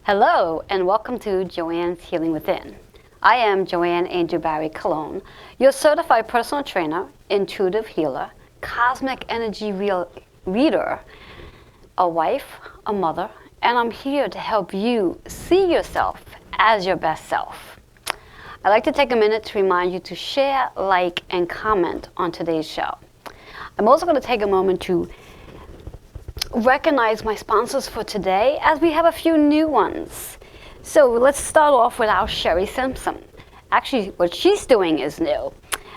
Hello, and welcome to Joanne's Healing Within. I am Joanne Angel Barry Cologne, your certified personal trainer, intuitive healer, cosmic energy reader, a wife, a mother, and I'm here to help you see yourself as your best self. I'd like to take a minute to remind you to share, like, and comment on today's show. I'm also going to take a moment to recognize my sponsors for today, as we have a few new ones. So let's start off with our Sherry Simpson. Actually, what she's doing is new.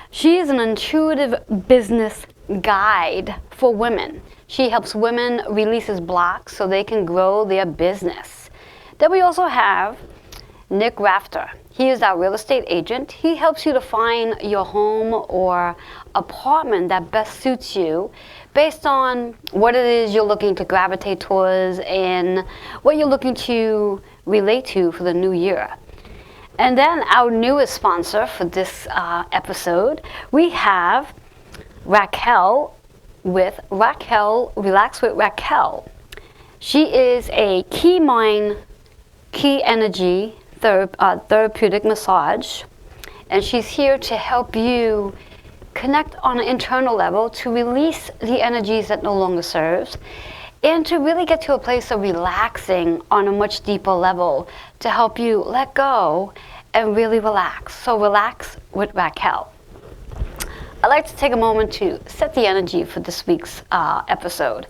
She is an intuitive business guide for women. She helps women release blocks so they can grow their business. Then we also have Nick Rafter. He is our real estate agent. He helps you to find your home or apartment that best suits you based on what it is you're looking to gravitate towards and what you're looking to relate to for the new year. And then our newest sponsor for this episode, we have Raquel with Raquel, Relax with Raquel. She is a key mind, key energy therapeutic massage, and she's here to help you connect on an internal level to release the energies that no longer serves and to really get to a place of relaxing on a much deeper level to help you let go and really relax. So relax with Raquel. I'd like to take a moment to set the energy for this week's episode,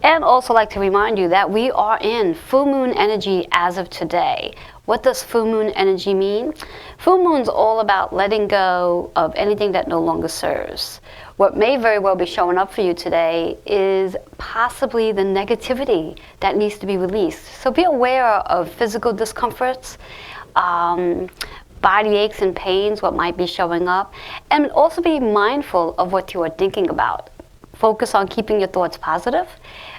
and also like to remind you that we are in full moon energy as of today. What does full moon energy mean? Full moon's all about letting go of anything that no longer serves. What may very well be showing up for you today is possibly the negativity that needs to be released. So be aware of physical discomforts, body aches and pains, what might be showing up, and also be mindful of what you are thinking about. Focus on keeping your thoughts positive,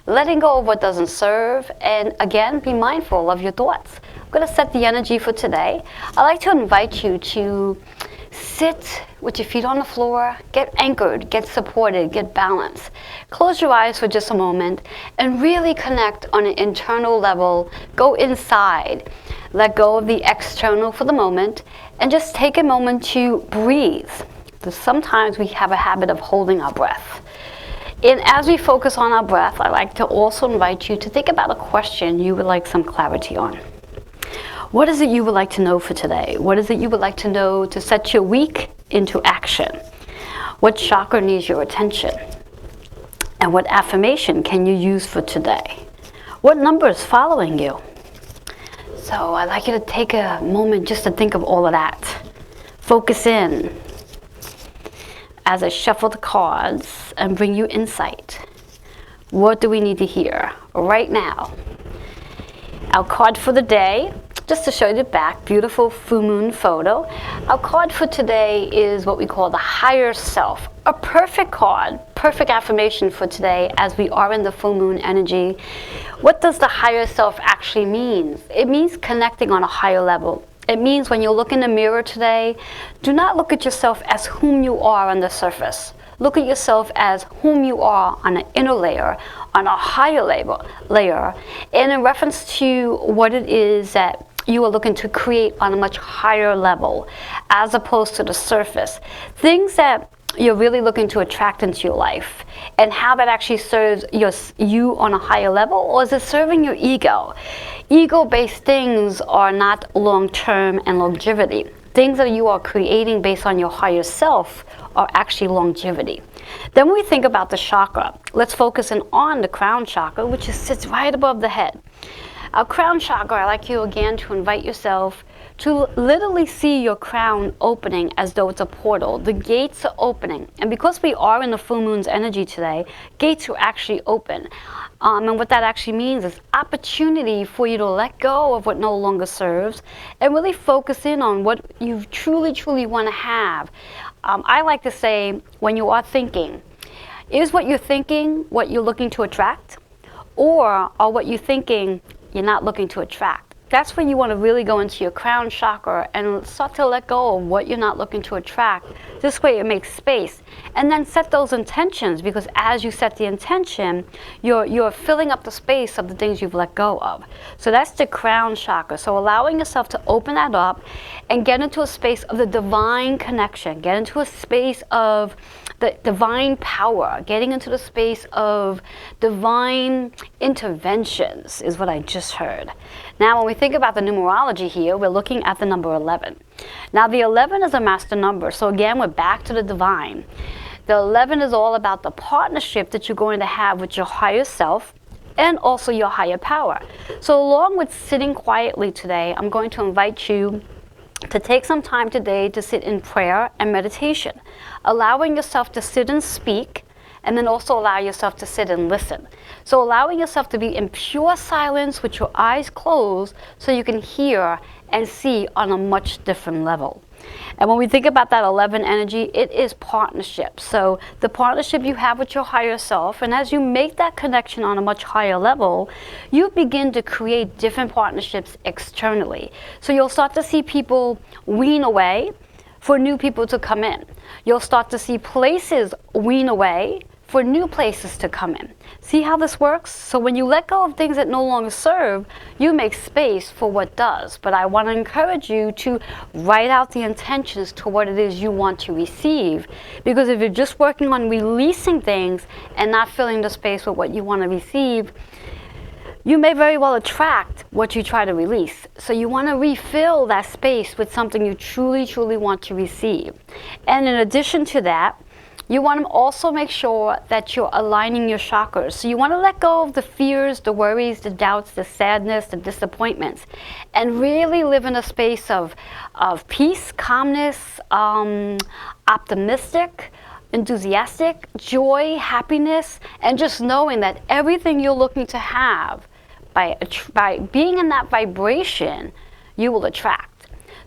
letting go of what doesn't serve, and again, be mindful of your thoughts. I'm going to set the energy for today. I'd like to invite you to sit with your feet on the floor, get anchored, get supported, get balanced. Close your eyes for just a moment and really connect on an internal level. Go inside. Let go of the external for the moment and just take a moment to breathe. Because sometimes we have a habit of holding our breath. And as we focus on our breath, I'd like to also invite you to think about a question you would like some clarity on. What is it you would like to know for today? What is it you would like to know to set your week into action? What chakra needs your attention? And what affirmation can you use for today? What number is following you? So I'd like you to take a moment just to think of all of that. Focus in as I shuffle the cards and bring you insight. What do we need to hear right now? Our card for the day, just to show you the back, beautiful full moon photo. Our card for today is what we call the higher self. A perfect card, perfect affirmation for today as we are in the full moon energy. What does the higher self actually mean? It means connecting on a higher level. It means when you look in the mirror today, do not look at yourself as whom you are on the surface. Look at yourself as whom you are on an inner layer, on a higher layer, and in reference to what it is that you are looking to create on a much higher level, as opposed to the surface. Things that you're really looking to attract into your life, and how that actually serves you on a higher level, or is it serving your ego? Ego-based things are not long-term and longevity. Things that you are creating based on your higher self are actually longevity. Then when we think about the chakra, let's focus in on the crown chakra, which sits right above the head. Our crown chakra, I'd like you again to invite yourself to literally see your crown opening as though it's a portal. The gates are opening. And because we are in the full moon's energy today, gates are actually open. And what that actually means is opportunity for you to let go of what no longer serves and really focus in on what you truly, truly want to have. I like to say, when you are thinking, is what you're thinking what you're looking to attract? Or are what you're thinking you're not looking to attract? That's when you want to really go into your crown chakra and start to let go of what you're not looking to attract This way it makes space. And then set those intentions, because as you set the intention, you're filling up the space of the things you've let go of. So that's the crown chakra. So allowing yourself to open that up and get into a space of the divine connection, get into a space of the divine power, getting into the space of divine interventions is what I just heard. Now, when we think about the numerology here, we're looking at the number 11. Now, the 11 is a master number, so again, we're back to the divine. The 11 is all about the partnership that you're going to have with your higher self and also your higher power. So along with sitting quietly today, I'm going to invite you to take some time today to sit in prayer and meditation, allowing yourself to sit and speak, and then also allow yourself to sit and listen. So allowing yourself to be in pure silence with your eyes closed so you can hear and see on a much different level. And when we think about that 11 energy, it is partnership. So the partnership you have with your higher self, and as you make that connection on a much higher level, you begin to create different partnerships externally. So you'll start to see people wean away for new people to come in. You'll start to see places wean away for new places to come in. See how this works? So when you let go of things that no longer serve, you make space for what does. But I want to encourage you to write out the intentions to what it is you want to receive. Because if you're just working on releasing things and not filling the space with what you want to receive, you may very well attract what you try to release. So you want to refill that space with something you truly, truly want to receive. And in addition to that, you want to also make sure that you're aligning your chakras. So you want to let go of the fears, the worries, the doubts, the sadness, the disappointments, and really live in a space of peace, calmness, optimistic, enthusiastic, joy, happiness, and just knowing that everything you're looking to have, by being in that vibration, you will attract.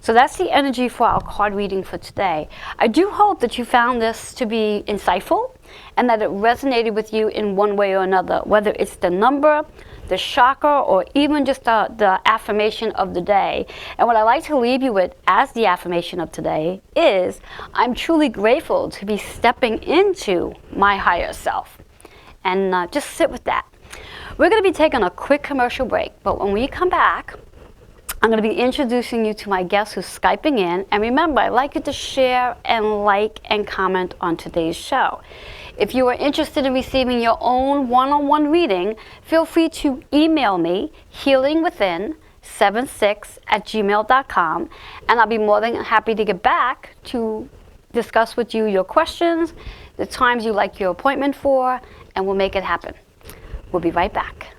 So that's the energy for our card reading for today. I do hope that you found this to be insightful and that it resonated with you in one way or another, whether it's the number, the chakra, or even just the affirmation of the day. And what I like to leave you with as the affirmation of today is, I'm truly grateful to be stepping into my higher self. And just sit with that. We're going to be taking a quick commercial break, but when we come back, I'm going to be introducing you to my guest who's Skyping in. And remember, I'd like you to share and like and comment on today's show. If you are interested in receiving your own one-on-one reading, feel free to email me, healingwithin76@gmail.com, and I'll be more than happy to get back to discuss with you your questions, the times you like your appointment for, and we'll make it happen. We'll be right back.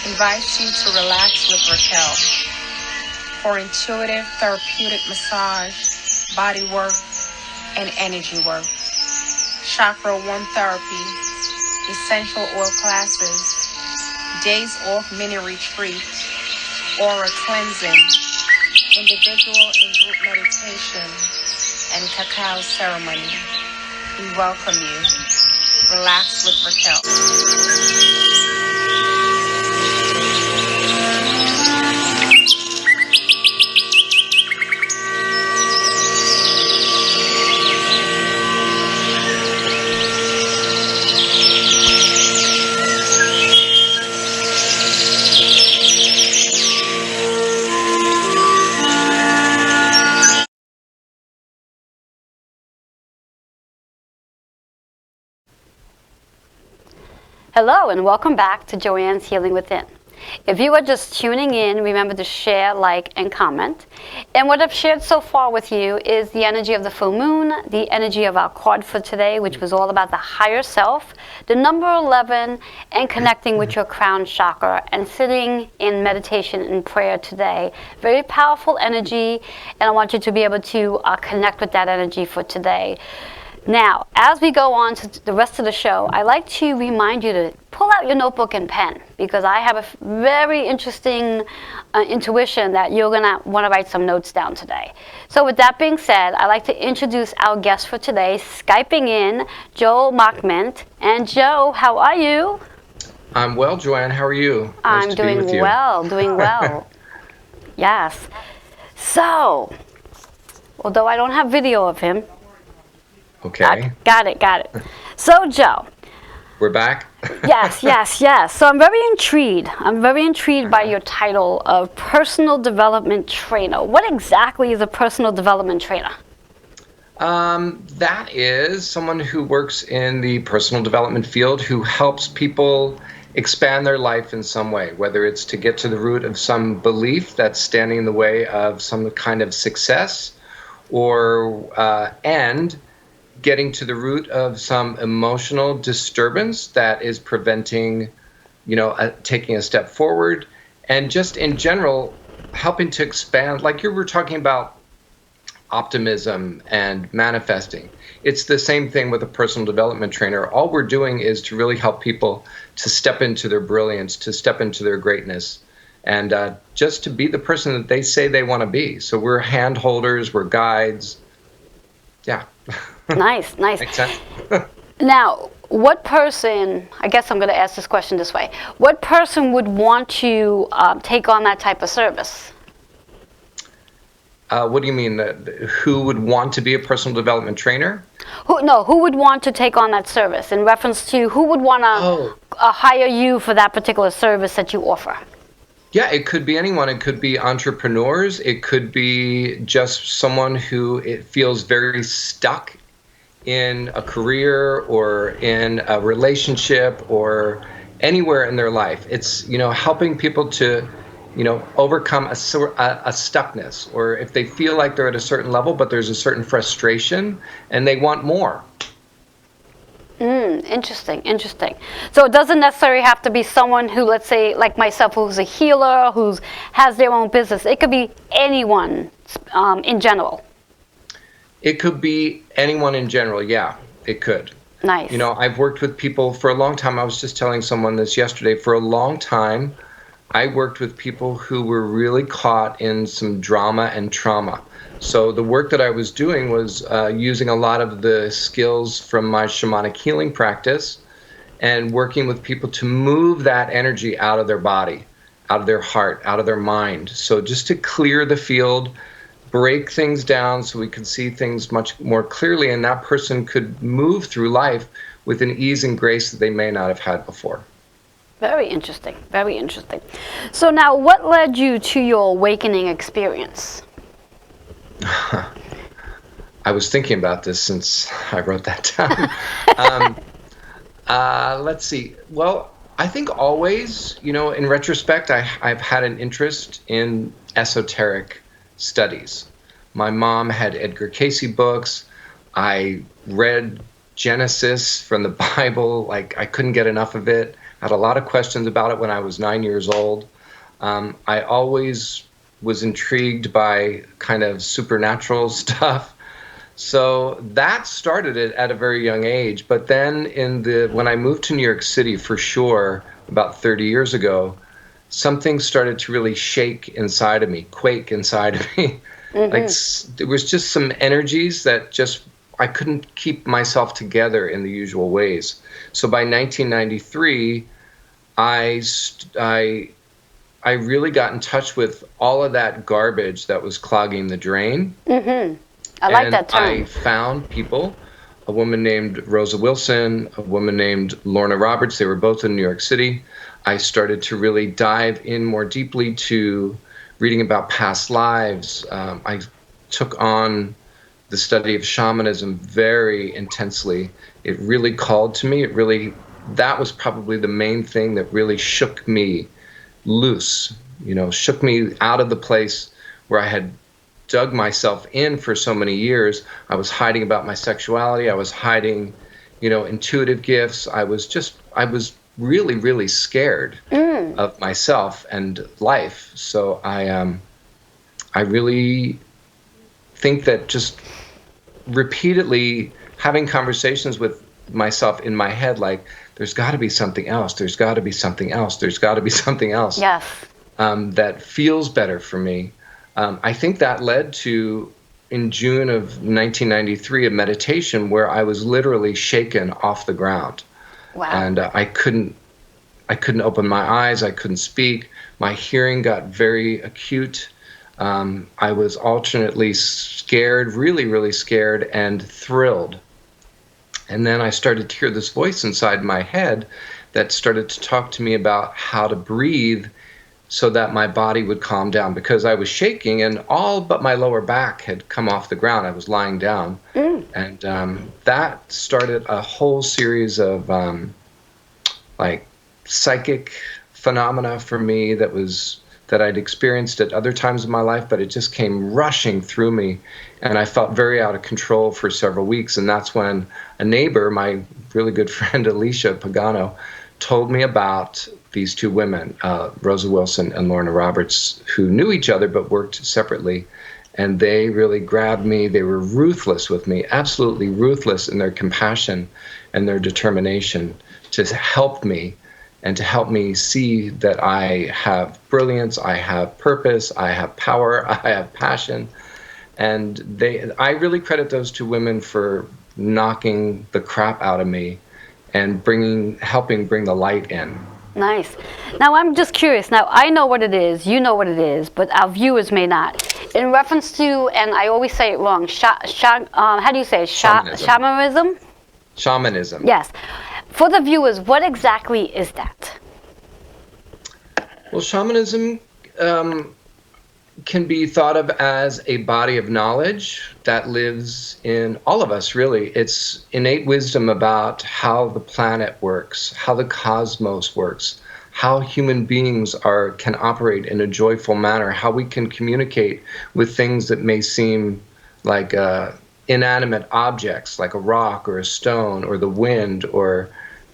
Invites you to relax with Raquel for intuitive therapeutic massage, body work, and energy work. Chakra 1 therapy, essential oil classes, days off mini retreat, aura cleansing, individual and group meditation, and cacao ceremony. We welcome you. Relax with Raquel. Hello and welcome back to Joanne's Healing Within. If you are just tuning in, remember to share, like, and comment. And what I've shared so far with you is the energy of the full moon, the energy of our card for today, which was all about the higher self, the number 11, and connecting with your crown chakra and sitting in meditation and prayer today. Very powerful energy, and I want you to be able to connect with that energy for today. Now, as we go on to the rest of the show, I like to remind you to pull out your notebook and pen, because I have a very interesting intuition that you're going to want to write some notes down today. So with that being said, I'd like to introduce our guest for today, Skyping in, Joe Machment. And Joe, how are you? I'm well, Joanne. How are you? I'm doing well, doing well. Yes. So, although I don't have video of him, okay. Got it. So, Joe. We're back? Yes. So I'm very intrigued. By your title of Personal Development Trainer. What exactly is a Personal Development Trainer? That is someone who works in the personal development field, who helps people expand their life in some way, whether it's to get to the root of some belief that's standing in the way of some kind of success, or and getting to the root of some emotional disturbance that is preventing, taking a step forward, and just in general, helping to expand, like you were talking about optimism and manifesting. It's the same thing with a personal development trainer. All we're doing is to really help people to step into their brilliance, to step into their greatness, and just to be the person that they say they want to be. So we're hand holders, we're guides. Yeah. Nice. Makes sense. Now, what person, I guess I'm going to ask this question this way, what person would want to take on that type of service? What do you mean? Who would want to be a personal development trainer? Who would want to take on that service, in reference to who would want to hire you for that particular service that you offer? Yeah, it could be anyone. It could be entrepreneurs. It could be just someone who it feels very stuck in a career or in a relationship or anywhere in their life. It's, helping people to, overcome a stuckness, or if they feel like they're at a certain level, but there's a certain frustration and they want more. Interesting. So it doesn't necessarily have to be someone who, let's say, like myself, who's a healer, who has their own business. It could be anyone in general. It could be anyone in general, yeah, it could. Nice. I've worked with people for a long time. I was just telling someone this yesterday. For a long time, I worked with people who were really caught in some drama and trauma. So the work that I was doing was using a lot of the skills from my shamanic healing practice and working with people to move that energy out of their body, out of their heart, out of their mind. So just to clear the field, break things down so we could see things much more clearly, and that person could move through life with an ease and grace that they may not have had before. Very interesting. So now, what led you to your awakening experience? I was thinking about this since I wrote that down. Let's see. Well, I think always, in retrospect, I've had an interest in esoteric studies. My mom had Edgar Cayce books. I read Genesis from the Bible. Like, I couldn't get enough of it. I had a lot of questions about it when I was 9 years old. I always was intrigued by kind of supernatural stuff. So that started it at a very young age. But then when I moved to New York City, for sure, about 30 years ago, something started to really shake inside of me, quake inside of me. Mm-hmm. Like, there was just some energies that I couldn't keep myself together in the usual ways. So by 1993, I really got in touch with all of that garbage that was clogging the drain. Mm-hmm. I like that term. I found people, a woman named Rosa Wilson, a woman named Lorna Roberts. They were both in New York City. I started to really dive in more deeply to reading about past lives. I took on the study of shamanism very intensely. It really called to me. That was probably the main thing that really shook me, loose, shook me out of the place where I had dug myself in for so many years. I was hiding about my sexuality. I was hiding, intuitive gifts. I was really, really scared of myself and life. So I really think that just repeatedly having conversations with myself in my head, like, there's got to be something else. There's got to be something else. There's got to be something else. Yes. That feels better for me. I think that led to, in June of 1993, a meditation where I was literally shaken off the ground. Wow. And I couldn't open my eyes. I couldn't speak. My hearing got very acute. I was alternately scared, really, really scared, and thrilled. And then I started to hear this voice inside my head that started to talk to me about how to breathe so that my body would calm down, because I was shaking and all but my lower back had come off the ground. I was lying down. And that started a whole series of psychic phenomena for me that I'd experienced at other times in my life, but it just came rushing through me. And I felt very out of control for several weeks. And that's when a neighbor, my really good friend Alicia Pagano, told me about these two women, Rosa Wilson and Lorna Roberts, who knew each other but worked separately. And they really grabbed me. They were ruthless with me, absolutely ruthless in their compassion and their determination to help me, and to help me see that I have brilliance, I have purpose, I have power, I have passion. And I really credit those two women for knocking the crap out of me and helping bring the light in. Nice. Now, I'm just curious. Now, I know what it is, you know what it is, but our viewers may not. In reference to, and I always say it wrong, how do you say it? Shamanism? Shamanism. Yes. For the viewers, what exactly is that? Well, shamanism can be thought of as a body of knowledge that lives in all of us, really. It's innate wisdom about how the planet works, how the cosmos works, how human beings can operate in a joyful manner, how we can communicate with things that may seem like inanimate objects, like a rock or a stone or the wind or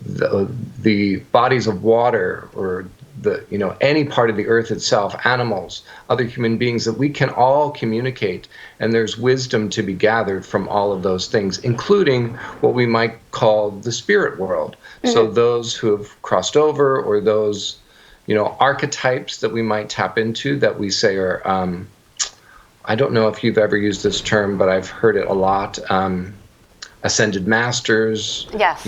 the bodies of water or any part of the earth itself, animals, other human beings, that we can all communicate. And there's wisdom to be gathered from all of those things, including what we might call the spirit world. So those who have crossed over, or those, archetypes that we might tap into that we say are, I don't know if you've ever used this term, but I've heard it a lot. Ascended masters. Yes.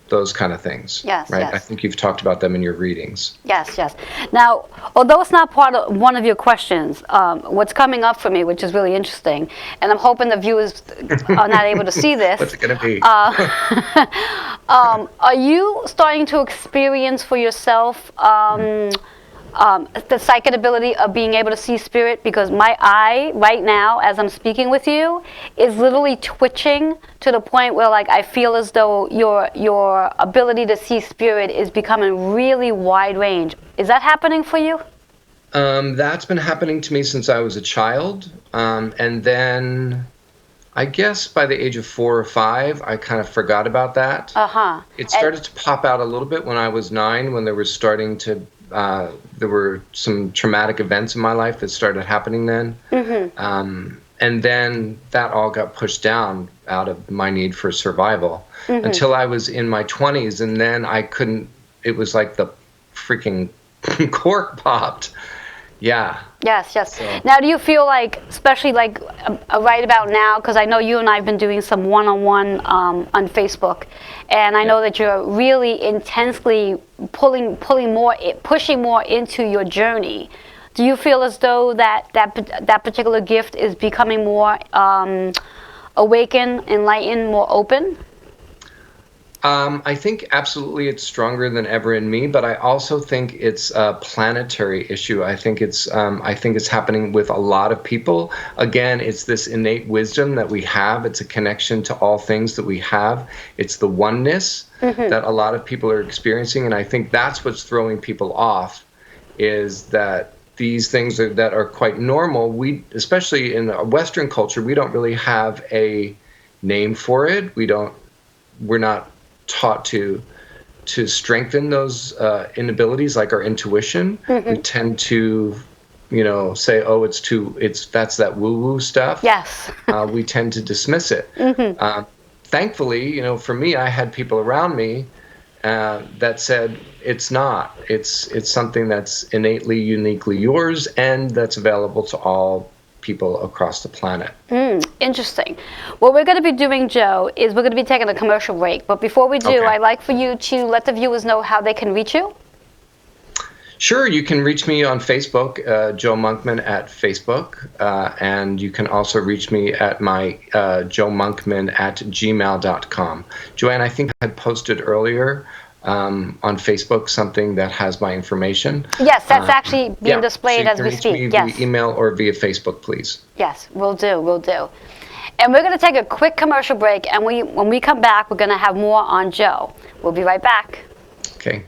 Those kind of things. Yes, right? yes. I think you've talked about them in your readings. Yes, yes. Now, although it's not part of one of your questions, what's coming up for me, which is really interesting, and I'm hoping the viewers are not able to see this. What's it going to be? Are you starting to experience for yourself the psychic ability of being able to see spirit? Because my eye right now, as I'm speaking with you, is literally twitching to the point where, like, I feel as though your ability to see spirit is becoming really wide range. Is that happening for you? That's been happening to me since I was a child, and then I guess by the age of 4 or 5, I kind of forgot about that. It started to pop out a little bit when I was 9, when there were some traumatic events in my life that started happening then. And then that all got pushed down out of my need for survival until I was in my 20s. And then it was like the freaking cork popped. Yeah. Yes, yes. So. Now, do you feel like, especially like right about now, because I know you and I have been doing some one-on-one on Facebook, and I know that you're really intensely pushing more into your journey. Do you feel as though that particular gift is becoming more awakened, enlightened, more open? I think absolutely it's stronger than ever in me, but I also think it's a planetary issue. I think it's happening with a lot of people. Again, it's this innate wisdom that we have. It's a connection to all things that we have. It's the oneness that a lot of people are experiencing, and I think that's what's throwing people off. is that these things that are quite normal, especially in a Western culture, we don't really have a name for it. We're not taught to strengthen those inabilities, like our intuition. We tend to, say, oh, that's that woo-woo stuff. Yes. We tend to dismiss it. Thankfully, for me, I had people around me that said it's not. It's something that's innately, uniquely yours, and that's available to all people across the planet. Interesting. What we're going to be doing, Joe, is we're going to be taking a commercial break. But before we do, Okay. I'd like for you to let the viewers know how they can reach you. Sure, you can reach me on Facebook, Joe Monkman at Facebook, and you can also reach me at my joemonkman@gmail.com. Joanne, I think I had posted earlier on Facebook something that has my information. Yes, that's actually being displayed so as we reach speak. me Yes. via email or via Facebook, please. Yes, we'll do. And we're going to take a quick commercial break, and when we come back, we're going to have more on Joe. We'll be right back. Okay.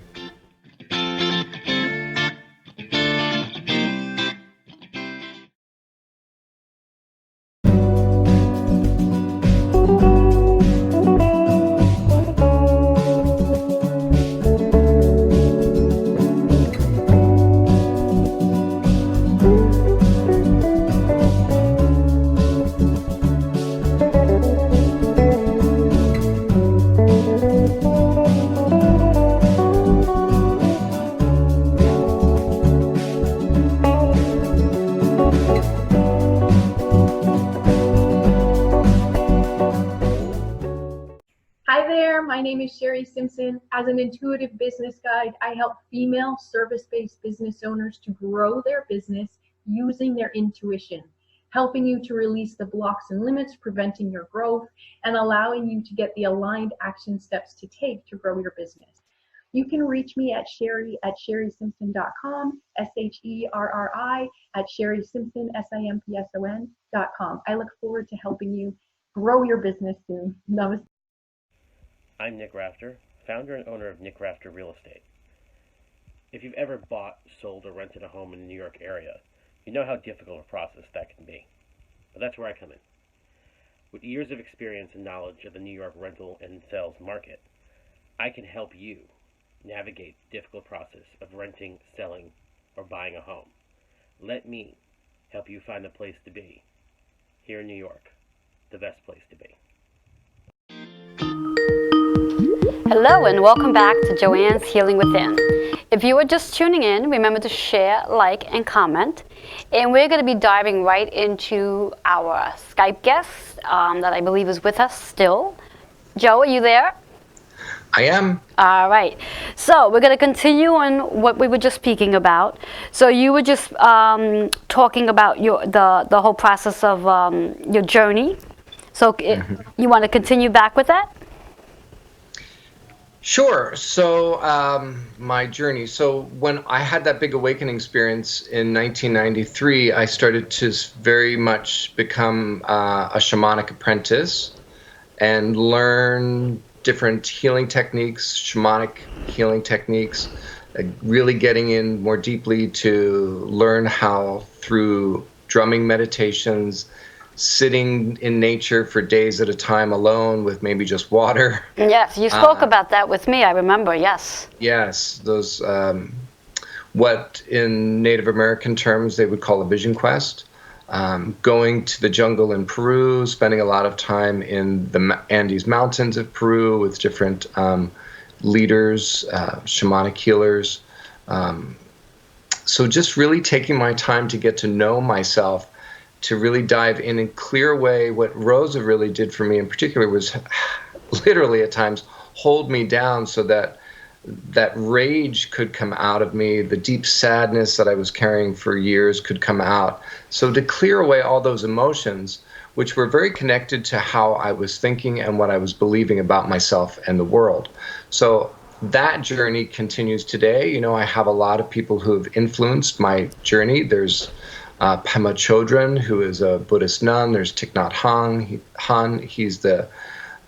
My name is Sherry Simpson. As an intuitive business guide, I help female service-based business owners to grow their business using their intuition, helping you to release the blocks and limits preventing your growth and allowing you to get the aligned action steps to take to grow your business. You can reach me at sherry@sherrysimpson.com, SHERRI @sherrysimpson, SIMPSON.com. I look forward to helping you grow your business soon. Namaste. I'm Nick Rafter, founder and owner of Nick Rafter Real Estate. If you've ever bought, sold, or rented a home in the New York area, you know how difficult a process that can be. But that's where I come in. With years of experience and knowledge of the New York rental and sales market, I can help you navigate the difficult process of renting, selling, or buying a home. Let me help you find the place to be. Here in New York, the best place to be. Hello and welcome back to Joanne's Healing Within. If you are just tuning in, remember to share, like, and comment. And we're going to be diving right into our Skype guest that I believe is with us still. Joe, are you there? I am. All right. So we're going to continue on what we were just speaking about. So you were just talking about the whole process of your journey. So you want to continue back with that? Sure. So my journey. So when I had that big awakening experience in 1993, I started to very much become a shamanic apprentice and learn different healing techniques, shamanic healing techniques, really getting in more deeply to learn how through drumming meditations, sitting in nature for days at a time alone with maybe just water. Yes, you spoke about that with me, I remember, yes. Yes, those, what in Native American terms they would call a vision quest. Going to the jungle in Peru, spending a lot of time in the Andes Mountains of Peru with different leaders, shamanic healers. So just really taking my time to get to know myself, to really dive in a clear way. What Rosa really did for me in particular was literally at times hold me down so that that rage could come out of me, the deep sadness that I was carrying for years could come out. So to clear away all those emotions, which were very connected to how I was thinking and what I was believing about myself and the world. So that journey continues today. You know, I have a lot of people who have influenced my journey. There's Pema Chodron, who is a Buddhist nun. There's Thich Nhat Hanh. He's the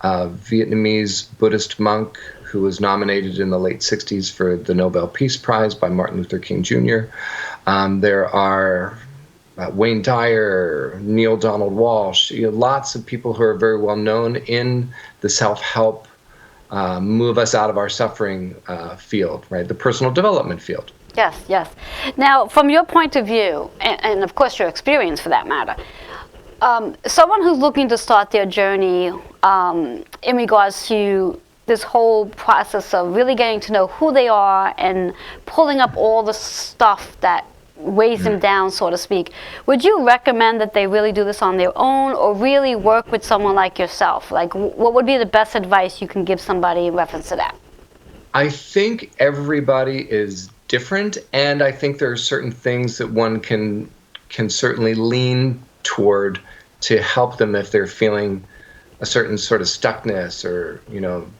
Vietnamese Buddhist monk who was nominated in the late 60s for the Nobel Peace Prize by Martin Luther King Jr. There are Wayne Dyer, Neil Donald Walsh, lots of people who are very well known in the self-help, move us out of our suffering field, right? The personal development field. Yes, yes. Now, from your point of view, and of course your experience for that matter, someone who's looking to start their journey in regards to this whole process of really getting to know who they are and pulling up all the stuff that weighs them down, so to speak, would you recommend that they really do this on their own or really work with someone like yourself? Like, what would be the best advice you can give somebody in reference to that? I think everybody is different, and I think there are certain things that one can certainly lean toward to help them if they're feeling a certain sort of stuckness, or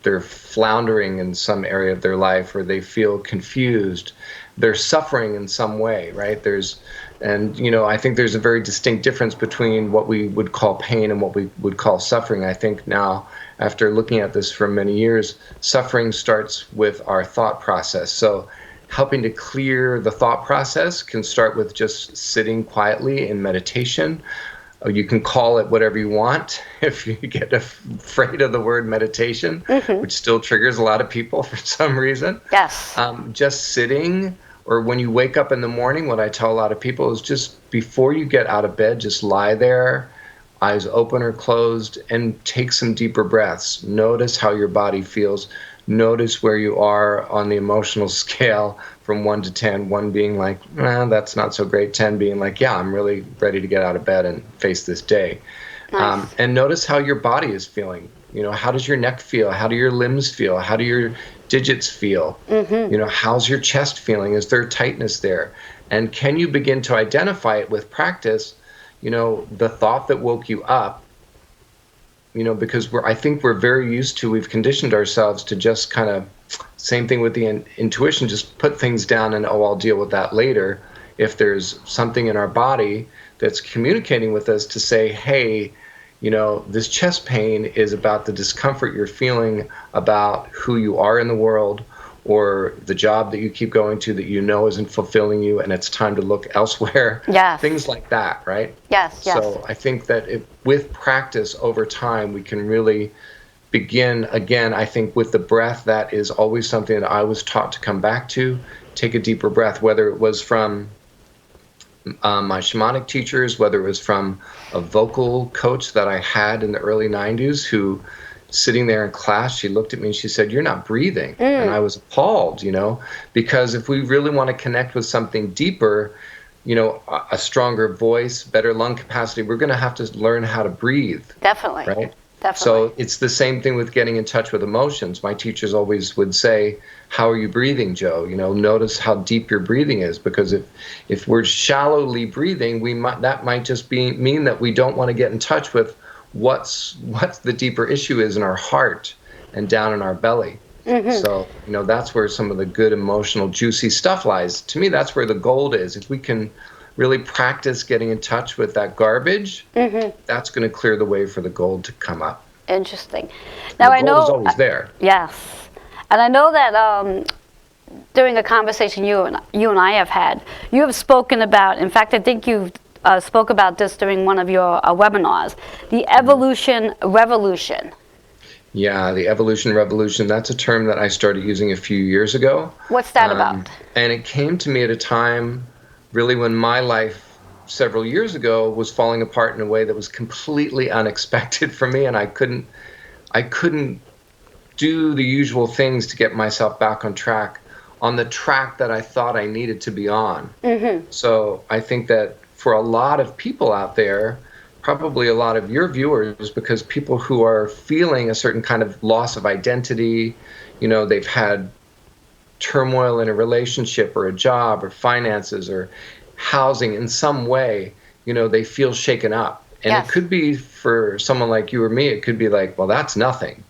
they're floundering in some area of their life, or they feel confused, they're suffering in some way, right? I think there's a very distinct difference between what we would call pain and what we would call suffering. I think now, after looking at this for many years, suffering starts with our thought process. So helping to clear the thought process can start with just sitting quietly in meditation. You can call it whatever you want if you get afraid of the word meditation, which still triggers a lot of people for some reason. Yes. Just sitting, or when you wake up in the morning, what I tell a lot of people is just before you get out of bed, just lie there, eyes open or closed, and take some deeper breaths. Notice how your body feels. Notice where you are on the emotional scale from 1 to 10, 1 being like, that's not so great, 10 being like, yeah, I'm really ready to get out of bed and face this day. Nice. And notice how your body is feeling. How does your neck feel? How do your limbs feel? How do your digits feel? How's your chest feeling? Is there tightness there? And can you begin to identify it with practice, the thought that woke you up, because I think we're very used to, we've conditioned ourselves to just kind of, same thing with the intuition, just put things down and, I'll deal with that later. If there's something in our body that's communicating with us to say, hey, this chest pain is about the discomfort you're feeling about who you are in the world, or the job that you keep going to that isn't fulfilling you, and it's time to look elsewhere. Yes. Things like that, right? Yes, yes. So I think that with practice over time, we can really begin, again, I think with the breath, that is always something that I was taught to come back to. Take a deeper breath, whether it was from my shamanic teachers, whether it was from a vocal coach that I had in the early 90s who, sitting there in class, she looked at me and she said, "You're not breathing." And I was appalled, because if we really want to connect with something deeper, a stronger voice, better lung capacity, we're going to have to learn how to breathe. Definitely. Right? Definitely. So it's the same thing with getting in touch with emotions. My teachers always would say, "How are you breathing, Joe? Notice how deep your breathing is, because if we're shallowly breathing, that might just mean that we don't want to get in touch with what's the deeper issue is in our heart and down in our belly." So, that's where some of the good emotional, juicy stuff lies. To me, that's where the gold is. If we can really practice getting in touch with that garbage, that's going to clear the way for the gold to come up. Interesting. Now, the gold is always there. Yes. And I know that during a conversation you and I have had, you have spoken about, in fact, I think you've spoke about this during one of your webinars, the evolution revolution. Yeah, the evolution revolution, that's a term that I started using a few years ago. What's that about? And it came to me at a time, really, when my life several years ago was falling apart in a way that was completely unexpected for me, and I couldn't do the usual things to get myself back on the track that I thought I needed to be on. So I think that for a lot of people out there, probably a lot of your viewers, because people who are feeling a certain kind of loss of identity, they've had turmoil in a relationship or a job or finances or housing in some way, they feel shaken up. And It could be for someone like you or me, it could be like, well, that's nothing,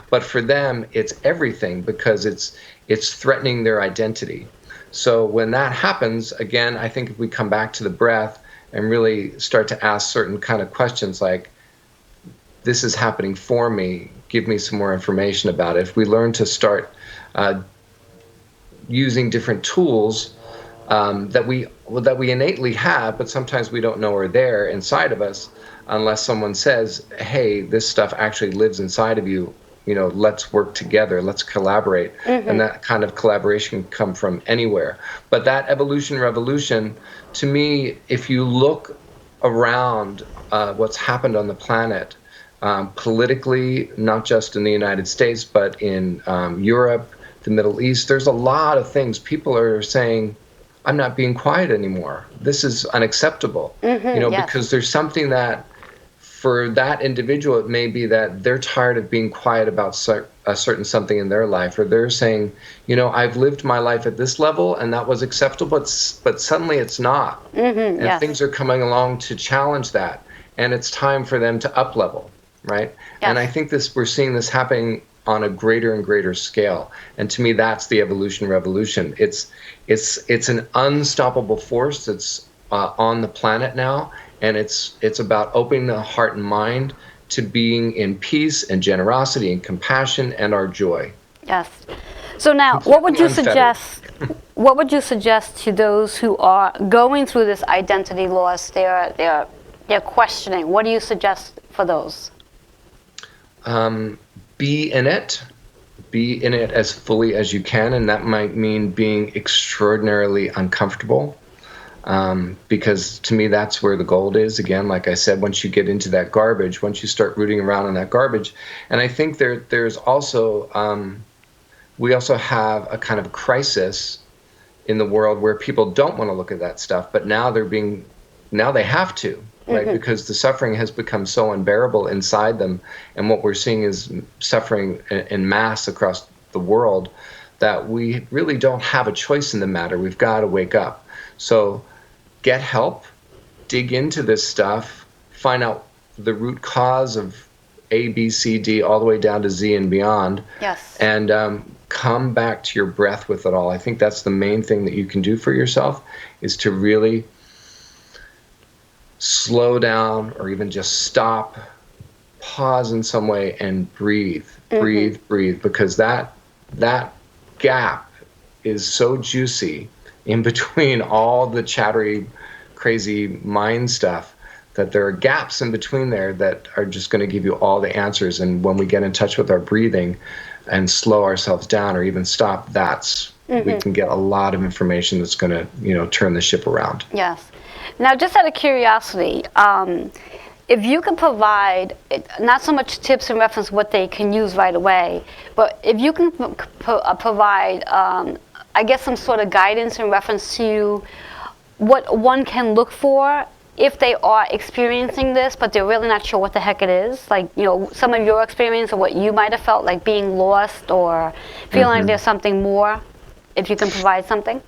but for them, it's everything, because it's threatening their identity. So when that happens, again, I think if we come back to the breath and really start to ask certain kind of questions like, this is happening for me. Give me some more information about it. If we learn to start using different tools that we innately have, but sometimes we don't know are there inside of us, unless someone says, "Hey, this stuff actually lives inside of you. You know, let's work together. Let's collaborate." And that kind of collaboration can come from anywhere. But that evolution revolution, to me, if you look around what's happened on the planet, politically, not just in the United States, but in Europe, the Middle East, there's a lot of things. People are saying, I'm not being quiet anymore. This is unacceptable. Yes. Because there's something that, for that individual, it may be that they're tired of being quiet about a certain something in their life, or they're saying, I've lived my life at this level and that was acceptable, but suddenly it's not. And Yes. things are coming along to challenge that. And it's time for them to up level, right? Yes. And I think we're seeing this happening on a greater and greater scale. And to me, that's the evolution revolution. It's an unstoppable force that's on the planet now, and it's about opening the heart and mind to being in peace and generosity and compassion and our joy. Yes. So now, what would you Unfettered. suggest? What would you suggest to those who are going through this identity loss? They're questioning. What do you suggest for those? Be in it. Be in it as fully as you can, and that might mean being extraordinarily uncomfortable. Because to me, that's where the gold is. Again, like I said, once you get into that garbage, once you start rooting around in that garbage, and I think there's also we also have a kind of crisis in the world where people don't want to look at that stuff, but now they have to, right? Because the suffering has become so unbearable inside them, and what we're seeing is suffering in mass across the world, that we really don't have a choice in the matter. We've got to wake up. So get help, dig into this stuff, find out the root cause of A, B, C, D, all the way down to Z and beyond. Yes. And come back to your breath with it all. I think that's the main thing that you can do for yourself, is to really slow down, or even just stop, pause in some way, and breathe, breathe, because that gap is so juicy in between all the chattery, crazy mind stuff, that there are gaps in between there that are just going to give you all the answers. And when we get in touch with our breathing and slow ourselves down, or even stop, we can get a lot of information that's going to, turn the ship around. Yes. Now, just out of curiosity, if you can provide, not so much tips in reference to what they can use right away, but if you can provide, I guess, some sort of guidance in reference to what one can look for if they are experiencing this, but they're really not sure what the heck it is. Like, some of your experience or what you might have felt, like being lost or feeling like there's something more, if you can provide something.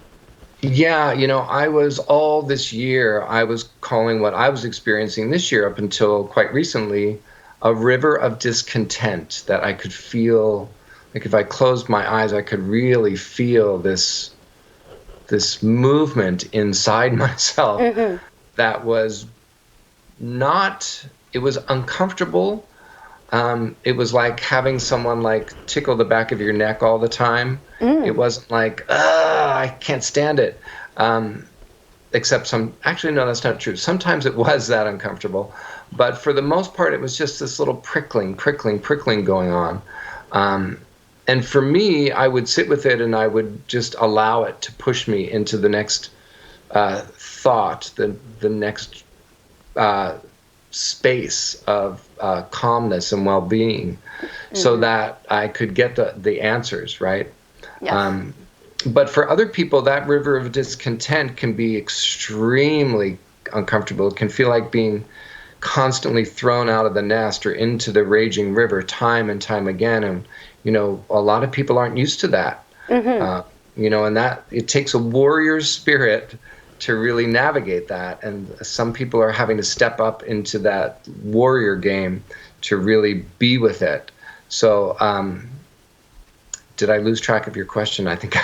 Yeah, I was all this year, I was calling what I was experiencing this year up until quite recently a river of discontent, that I could feel, like if I closed my eyes, I could really feel this movement inside myself that was it was uncomfortable. It was like having someone tickle the back of your neck all the time. It wasn't like, I can't stand it. Except actually, no, that's not true. Sometimes it was that uncomfortable. But for the most part, it was just this little prickling going on. And for me, I would sit with it and I would just allow it to push me into the next thought, the next space of calmness and well-being, so that I could get the answers, right? Yes. But for other people, that river of discontent can be extremely uncomfortable. It can feel like being constantly thrown out of the nest or into the raging river time and time again. And, a lot of people aren't used to that. And that it takes a warrior spirit to really navigate that. And some people are having to step up into that warrior game to really be with it. So, did I lose track of your question? I think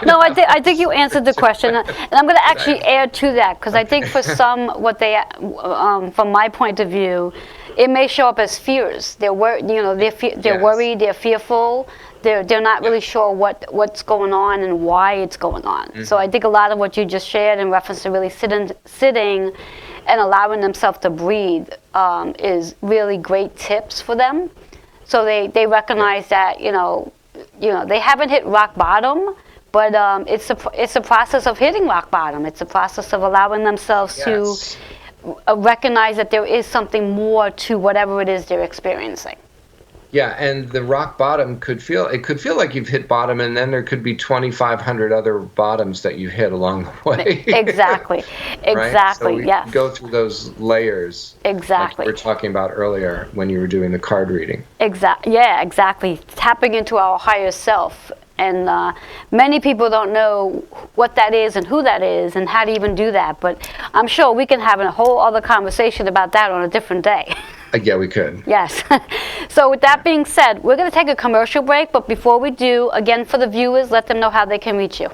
No, I think you answered the question, and I'm going to actually add to that, because I think for some, from my point of view, it may show up as fears. They're they're worried, they're fearful. They're not really sure what's going on and why it's going on. So I think a lot of what you just shared in reference to really sitting and allowing themselves to breathe is really great tips for them. So they recognize that they haven't hit rock bottom, but it's a process of hitting rock bottom. It's a process of allowing themselves to recognize that there is something more to whatever it is they're experiencing. Yeah, and the rock bottom could feel like you've hit bottom, and then there could be 2,500 other bottoms that you hit along the way. Exactly. Right? So we Yes. go through those layers. Exactly. Like we were talking about earlier when you were doing the card reading. Exactly. Tapping into our higher self. And many people don't know what that is and who that is and how to even do that. But I'm sure we can have a whole other conversation about that on a different day. Yeah, we could. Yes. So with that being said, we're going to take a commercial break. But before we do, again, for the viewers, let them know how they can reach you.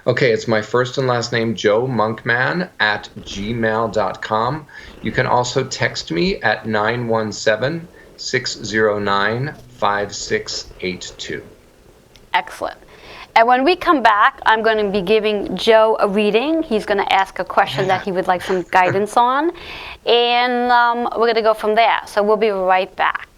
Okay, it's my first and last name, Joe Monkman @gmail.com. You can also text me at 917-609-5682. Excellent. And when we come back, I'm going to be giving Joe a reading. He's going to ask a question that he would like some guidance on. And we're going to go from there. So we'll be right back.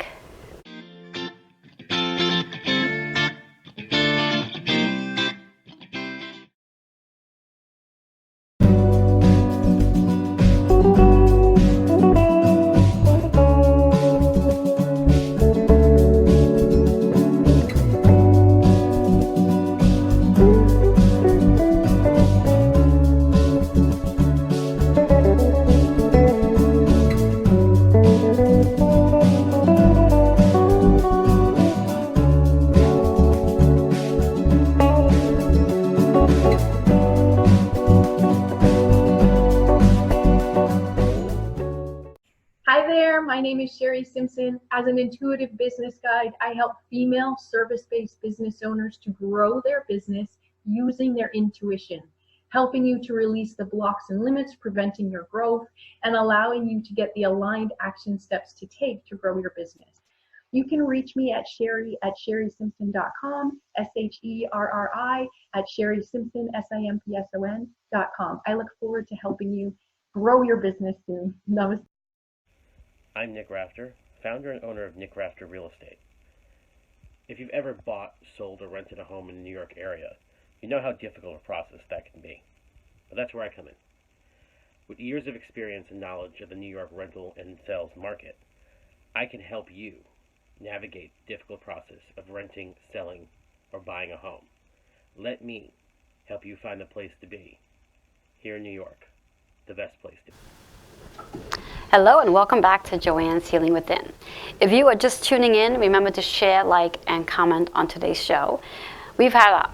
Hi there, my name is Sherry Simpson. As an intuitive business guide, I help female service-based business owners to grow their business using their intuition, helping you to release the blocks and limits preventing your growth and allowing you to get the aligned action steps to take to grow your business. You can reach me at sherry@sherrysimpson.com, SHERRI @sherrysimpson.com. I look forward to helping you grow your business soon. Namaste. I'm Nick Rafter, founder and owner of Nick Rafter Real Estate. If you've ever bought, sold, or rented a home in the New York area, you know how difficult a process that can be. But that's where I come in. With years of experience and knowledge of the New York rental and sales market, I can help you navigate the difficult process of renting, selling, or buying a home. Let me help you find the place to be here in New York, the best place to be. Hello and welcome back to Joanne's Healing Within. If you are just tuning in, remember to share, like, and comment on today's show. We've had an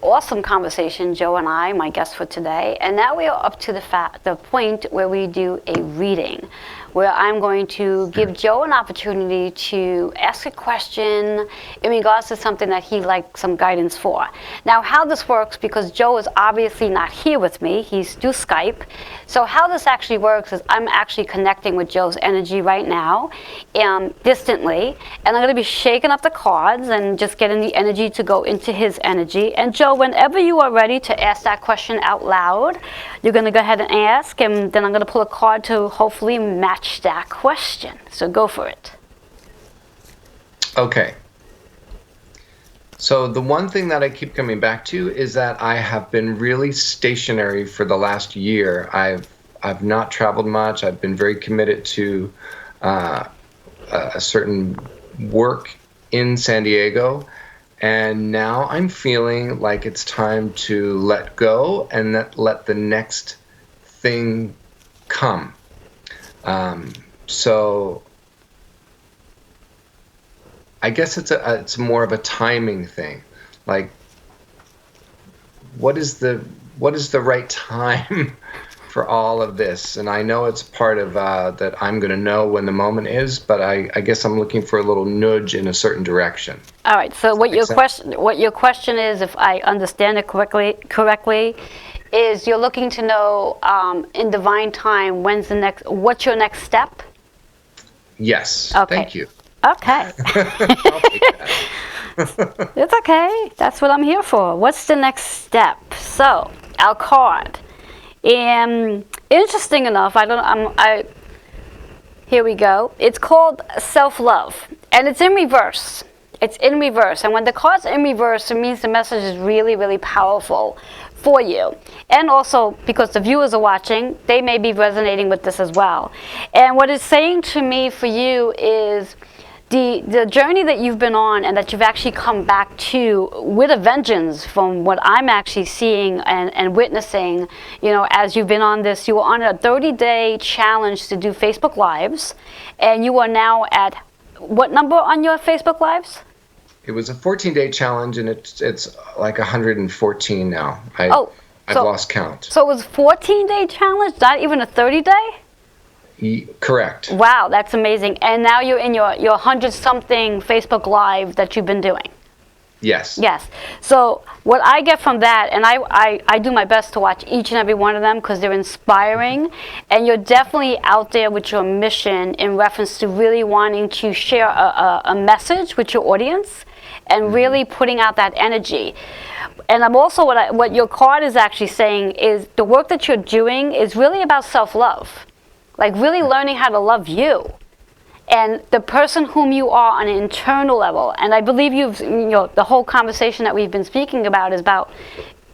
awesome conversation, Joe and I, my guest for today, and now we are up to the point where we do a reading, where I'm going to give Joe an opportunity to ask a question in regards to something that he'd like some guidance for. Now, how this works, because Joe is obviously not here with me, he's through Skype. So how this actually works is I'm actually connecting with Joe's energy right now, distantly, and I'm going to be shaking up the cards and just getting the energy to go into his energy. And Joe, whenever you are ready to ask that question out loud, you're going to go ahead and ask, and then I'm going to pull a card to hopefully match that question. So go for it. Okay. So the one thing that I keep coming back to is that I have been really stationary for the last year. I've not traveled much. I've been very committed to a certain work in San Diego. And now I'm feeling like it's time to let go and let the next thing come. So I guess it's more of a timing thing. Like, what is the right time for all of this? And I know it's part of that I'm going to know when the moment is, but I guess I'm looking for a little nudge in a certain direction. All right. So what your question is, if I understand it correctly, is you're looking to know in divine time what's your next step? Yes. Okay. Thank you. Okay. I'll take that. It's okay. That's what I'm here for. What's the next step? So, our card. And interesting enough, here we go. It's called self-love, and it's in reverse. It's in reverse, and when the card's in reverse, it means the message is really, really powerful for you. And also, because the viewers are watching, they may be resonating with this as well. And what it's saying to me for you is the journey that you've been on and that you've actually come back to with a vengeance, from what I'm actually seeing and witnessing, as you've been on this. You were on a 30-day challenge to do Facebook Lives, and you are now at what number on your Facebook Lives? It was a 14-day challenge, and it's like 114 now. I've lost count. So it was a 14-day challenge, not even a 30-day? Correct. Wow, that's amazing. And now you're in your 100-something Facebook Live that you've been doing. Yes. Yes. So what I get from that, and I do my best to watch each and every one of them because they're inspiring, and you're definitely out there with your mission in reference to really wanting to share a message with your audience and really putting out that energy. And I'm also, what your card is actually saying is the work that you're doing is really about self-love. Like really learning how to love you and the person whom you are on an internal level. And I believe the whole conversation that we've been speaking about is about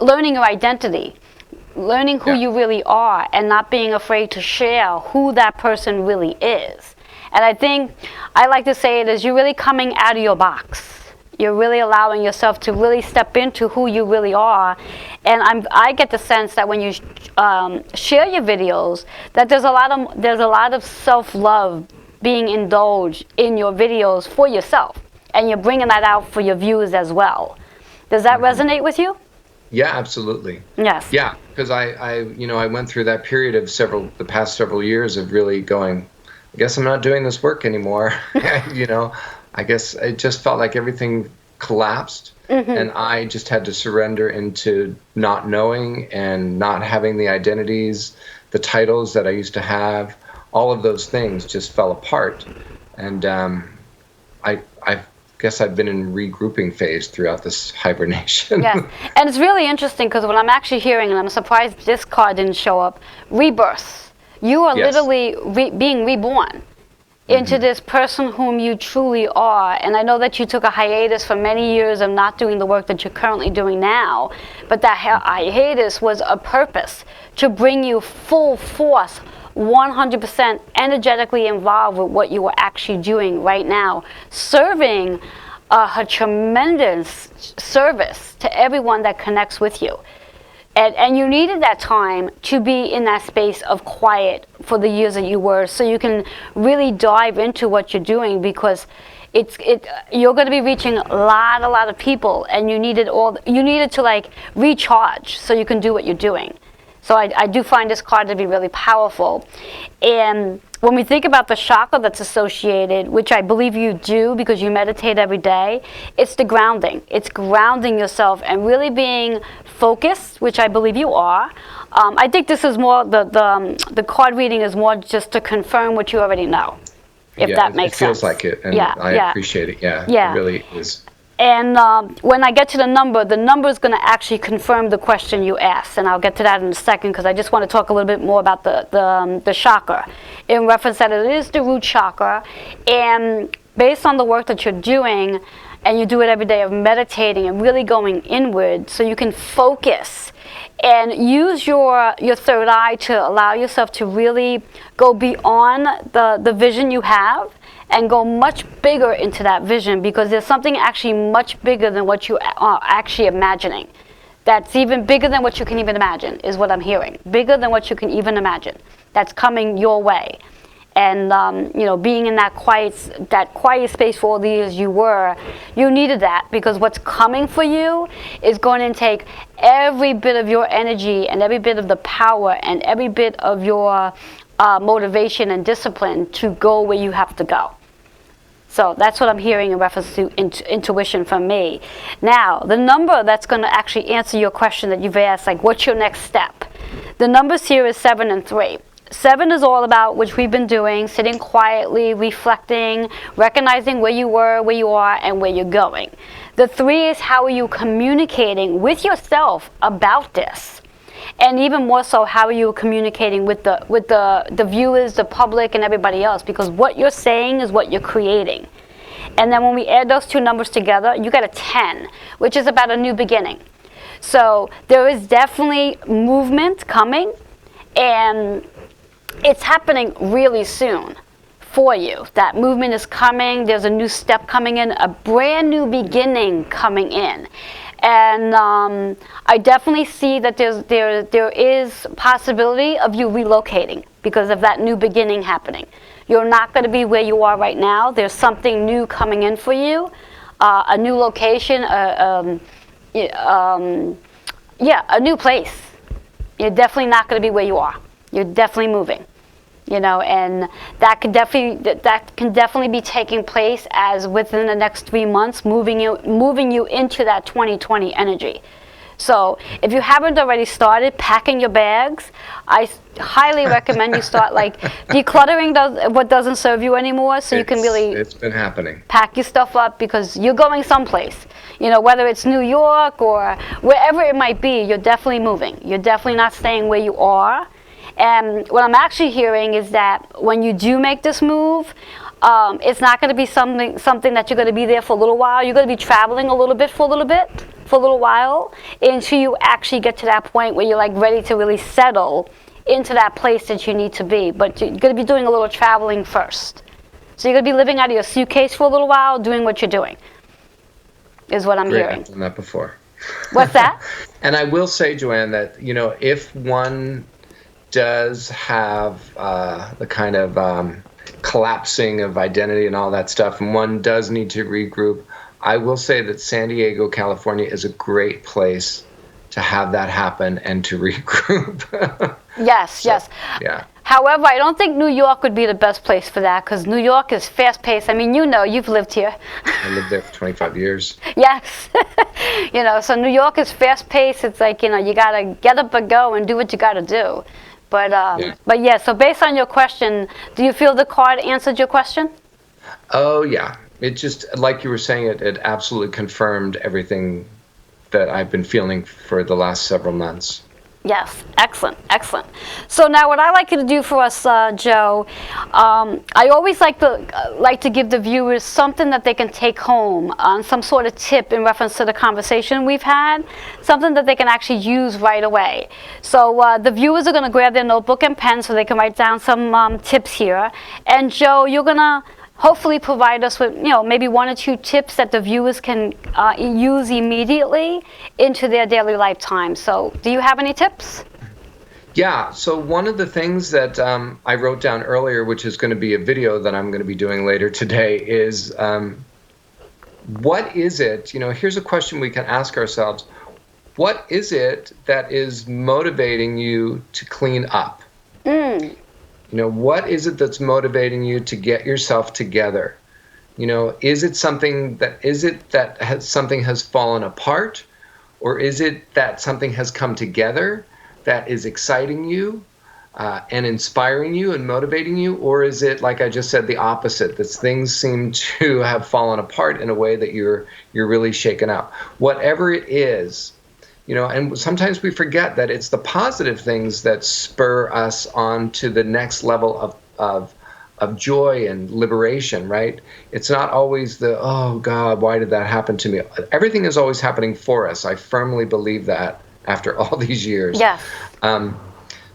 learning your identity, learning who you really are, and not being afraid to share who that person really is. And I think I like to say it as you're really coming out of your box. You're really allowing yourself to really step into who you really are. And I get the sense that when you share your videos, that there's a lot of self-love being indulged in your videos for yourself, and you're bringing that out for your viewers as well. Does that resonate with you? Yeah, absolutely. Yes. Yeah, because I went through that period of the past several years of really going, I guess I'm not doing this work anymore. I guess it just felt like everything collapsed, and I just had to surrender into not knowing and not having the identities, the titles that I used to have. All of those things just fell apart, and I guess I've been in regrouping phase throughout this hibernation. Yes, and it's really interesting because what I'm actually hearing, and I'm surprised this card didn't show up, rebirth. You are literally being reborn into this person whom you truly are. And I know that you took a hiatus for many years of not doing the work that you're currently doing now, but that hiatus was a purpose to bring you full force, 100% energetically involved with what you are actually doing right now, serving a tremendous service to everyone that connects with you. And you needed that time to be in that space of quiet for the years that you were, so you can really dive into what you're doing, because you're going to be reaching a lot of people, and you needed to like recharge so you can do what you're doing. So I do find this card to be really powerful. And when we think about the chakra that's associated, which I believe you do because you meditate every day, it's the grounding. It's grounding yourself and really being focused, which I believe you are. I think this is more, the card reading is more just to confirm what you already know, if that makes sense. It feels like it, and I appreciate it. Yeah, it really is. And when I get to the number is going to actually confirm the question you asked, and I'll get to that in a second because I just want to talk a little bit more about the chakra, in reference that it is the root chakra, and based on the work that you're doing, and you do it every day of meditating and really going inward, so you can focus and use your third eye to allow yourself to really go beyond the vision you have, and go much bigger into that vision, because there's something actually much bigger than what you are actually imagining. That's even bigger than what you can even imagine, is what I'm hearing. Bigger than what you can even imagine. That's coming your way. And being in that quiet space for all the years you needed that, because what's coming for you is going to take every bit of your energy and every bit of the power and every bit of your motivation and discipline to go where you have to go. So that's what I'm hearing in reference to intuition from me. Now, the number that's going to actually answer your question that you've asked, like what's your next step? The numbers here is 7 and 3. 7 is all about, which we've been doing, sitting quietly, reflecting, recognizing where you were, where you are, and where you're going. The 3 is how are you communicating with yourself about this? And even more so, how are you communicating with the viewers, the public, and everybody else? Because what you're saying is what you're creating. And then when we add those 2 numbers together, you get a 10, which is about a new beginning. So there is definitely movement coming, and it's happening really soon for you. That movement is coming. There's a new step coming in, a brand new beginning coming in. And I definitely see that there is possibility of you relocating because of that new beginning happening. You're not going to be where you are right now. There's something new coming in for you, a new location, a new place. You're definitely not going to be where you are. You're definitely moving, and that can definitely be taking place as within the next 3 months, moving you into that 2020 energy. So if you haven't already started packing your bags, I highly recommend you start decluttering what doesn't serve you anymore, so you can really it's been happening. Pack your stuff up because you're going someplace. Whether it's New York or wherever it might be, you're definitely moving. You're definitely not staying where you are. And what I'm actually hearing is that when you do make this move, it's not going to be something that you're going to be there for a little while. You're going to be traveling a little while, until you actually get to that point where you're ready to really settle into that place that you need to be. But you're going to be doing a little traveling first. So you're going to be living out of your suitcase for a little while, doing what you're doing, is what I'm hearing. I've done that before. What's that? And I will say, Joanne, that, if one does have the kind of collapsing of identity and all that stuff, and one does need to regroup, I will say that San Diego, California is a great place to have that happen and to regroup. Yes. Yeah. However, I don't think New York would be the best place for that because New York is fast-paced. I mean, you've lived here. I lived there for 25 years. Yes. So New York is fast-paced. It's you got to get up and go and do what you got to do. But yeah, so based on your question, do you feel the card answered your question? Oh, yeah. It just, like you were saying, it absolutely confirmed everything that I've been feeling for the last several months. Yes, excellent. So now what I like you to do for us, Joe, I always like to give the viewers something that they can take home, some sort of tip in reference to the conversation we've had, something that they can actually use right away. So the viewers are going to grab their notebook and pen so they can write down some tips here. And Joe, you're going to hopefully provide us with maybe 1 or 2 tips that the viewers can use immediately into their daily lifetime. So do you have any tips? Yeah, so one of the things that I wrote down earlier, which is going to be a video that I'm going to be doing later today, is what is it, here's a question we can ask ourselves. What is it that is motivating you to clean up? What is it that's motivating you to get yourself together? Is it something that something has fallen apart, or is it that something has come together that is exciting you and inspiring you and motivating you, or is it, like I just said, the opposite, that things seem to have fallen apart in a way that you're really shaken up? Whatever it is. And sometimes we forget that it's the positive things that spur us on to the next level of joy and liberation, right? It's not always oh God, why did that happen to me? Everything is always happening for us. I firmly believe that after all these years. Yes.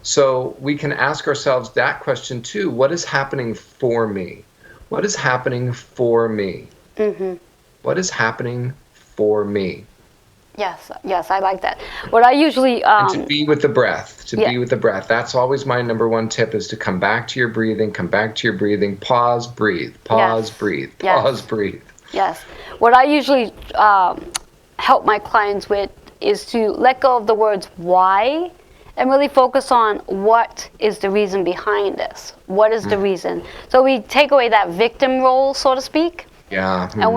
So we can ask ourselves that question too. What is happening for me? What is happening for me? Mm-hmm. What is happening for me? Yes, I like that. What I usually and to be with the breath, be with the breath. That's always my number 1 tip: is to come back to your breathing. Pause, breathe. Pause, breathe. Pause, breathe. Yes. What I usually help my clients with is to let go of the words "why" and really focus on what is the reason behind this. What is the reason? So we take away that victim role, so to speak. Yeah. And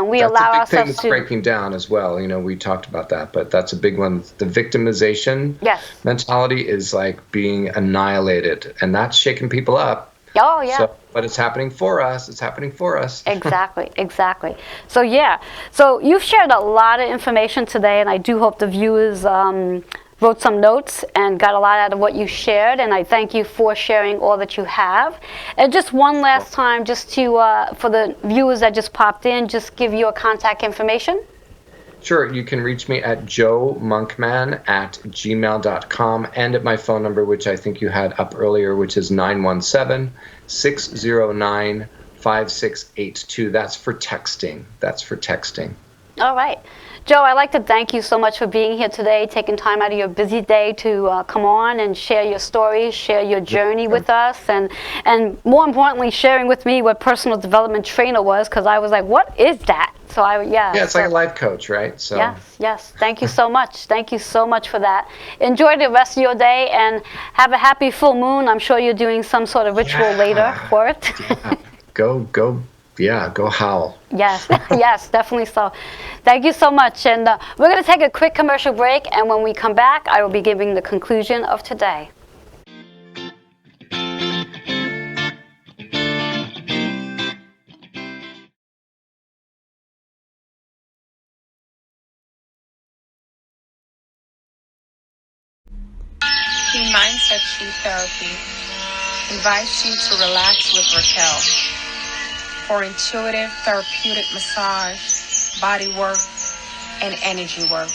we That's a allow big thing ourselves that's to. breaking down as well. We talked about that, but that's a big one. The victimization Yes. mentality is like being annihilated, and that's shaking people up. Oh yeah. So, but it's happening for us. It's happening for us. Exactly, exactly. So yeah, so you've shared a lot of information today, and I do hope the viewers wrote some notes and got a lot out of what you shared. And I thank you for sharing all that you have. And just one last time, just to for the viewers that just popped in, just give your contact information. Sure, you can reach me at joemonkman@gmail.com and at my phone number, which I think you had up earlier, which is 917-609-5682. That's for texting. All right. Joe, I'd like to thank you so much for being here today, taking time out of your busy day to come on and share your stories, share your journey with us, and more importantly, sharing with me what personal development trainer was, because I was like, what is that? So Yeah, it's like a life coach, right? So Yes. Thank you so much. Thank you so much for that. Enjoy the rest of your day and have a happy full moon. I'm sure you're doing some sort of ritual later for it. Yeah. Go howl. Yes, yes, definitely so. Thank you so much. And we're going to take a quick commercial break. And when we come back, I will be giving the conclusion of today. Key Mindset Tree Therapy invites you to relax with Raquel for intuitive therapeutic massage, body work, and energy work.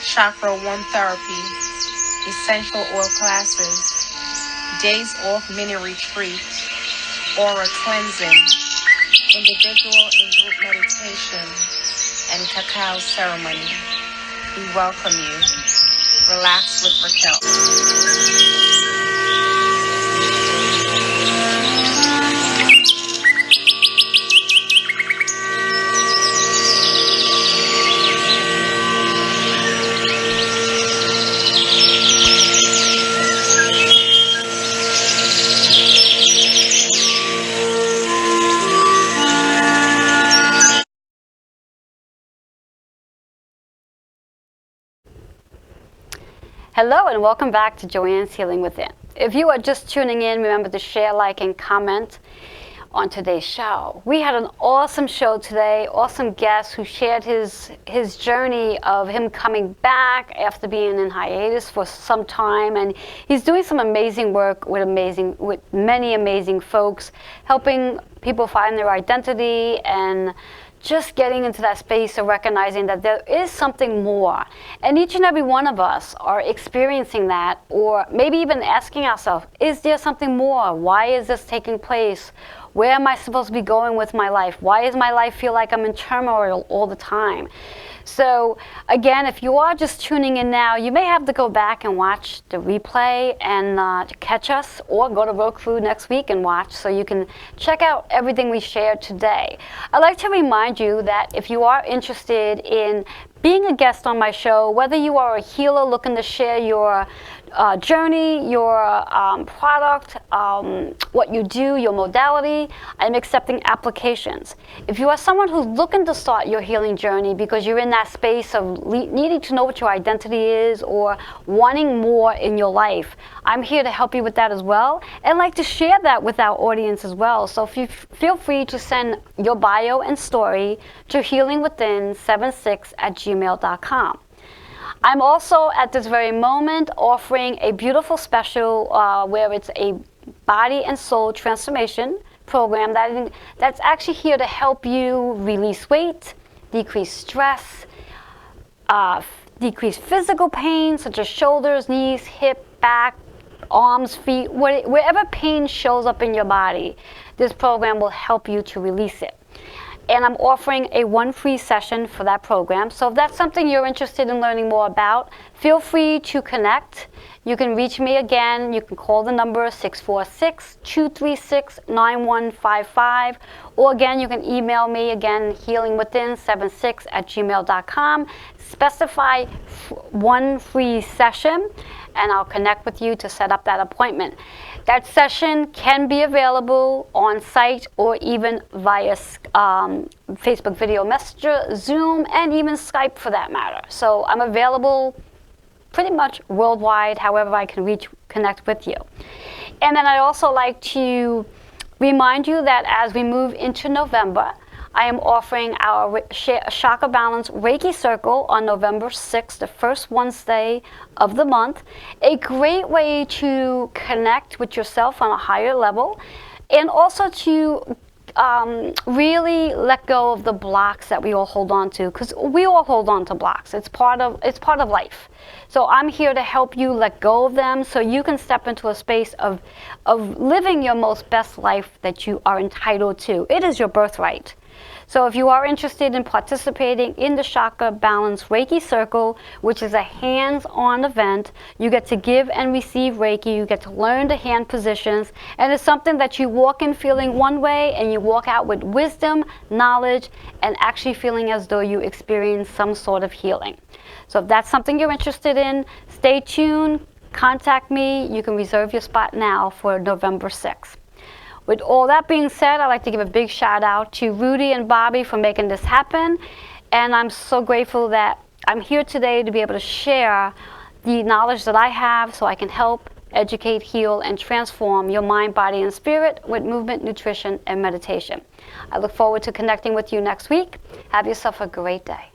Chakra 1 therapy, essential oil classes, days off mini retreat, aura cleansing, individual and group meditation, and cacao ceremony. We welcome you. Relax with Raquel. Hello and welcome back to Joanne's Healing Within. If you are just tuning in, remember to share, like, and comment on today's show. We had an awesome show today, awesome guest who shared his journey of him coming back after being in hiatus for some time, and he's doing some amazing work with many amazing folks, helping people find their identity and just getting into that space of recognizing that there is something more. And each and every one of us are experiencing that, or maybe even asking ourselves, is there something more? Why is this taking place? Where am I supposed to be going with my life? Why does my life feel like I'm in turmoil all the time? So again, if you are just tuning in now, you may have to go back and watch the replay and catch us, or go to Roku next week and watch so you can check out everything we shared today. I'd like to remind you that if you are interested in being a guest on my show, whether you are a healer looking to share your journey, your product, what you do, your modality, I'm accepting applications. If you are someone who's looking to start your healing journey because you're in that space of needing to know what your identity is or wanting more in your life, I'm here to help you with that as well, and like to share that with our audience as well. So if you feel free to send your bio and story to healingwithin76@gmail.com. I'm also at this very moment offering a beautiful special where it's a body and soul transformation program that's actually here to help you release weight, decrease stress, decrease physical pain such as shoulders, knees, hip, back, arms, feet, wherever pain shows up in your body. This program will help you to release it. And I'm offering a 1 free session for that program. So if that's something you're interested in learning more about, feel free to connect. You can reach me again. You can call the number 646-236-9155. Or again, you can email me again, healingwithin76@gmail.com. Specify 1 free session, and I'll connect with you to set up that appointment. That session can be available on site or even via Facebook Video Messenger, Zoom, and even Skype for that matter. So I'm available pretty much worldwide, however I can connect with you. And then I'd also like to remind you that as we move into November, I am offering our Chakra Balance Reiki Circle on November 6th, the first Wednesday of the month. A great way to connect with yourself on a higher level, and also to really let go of the blocks that we all hold on to, because we all hold on to blocks. It's part of life. So I'm here to help you let go of them so you can step into a space of living your most best life that you are entitled to. It is your birthright. So if you are interested in participating in the Chakra Balance Reiki Circle, which is a hands-on event, you get to give and receive Reiki, you get to learn the hand positions, and it's something that you walk in feeling one way and you walk out with wisdom, knowledge, and actually feeling as though you experienced some sort of healing. So if that's something you're interested in, stay tuned, contact me. You can reserve your spot now for November 6th. With all that being said, I'd like to give a big shout out to Rudy and Bobby for making this happen. And I'm so grateful that I'm here today to be able to share the knowledge that I have so I can help, educate, heal, and transform your mind, body, and spirit with movement, nutrition, and meditation. I look forward to connecting with you next week. Have yourself a great day.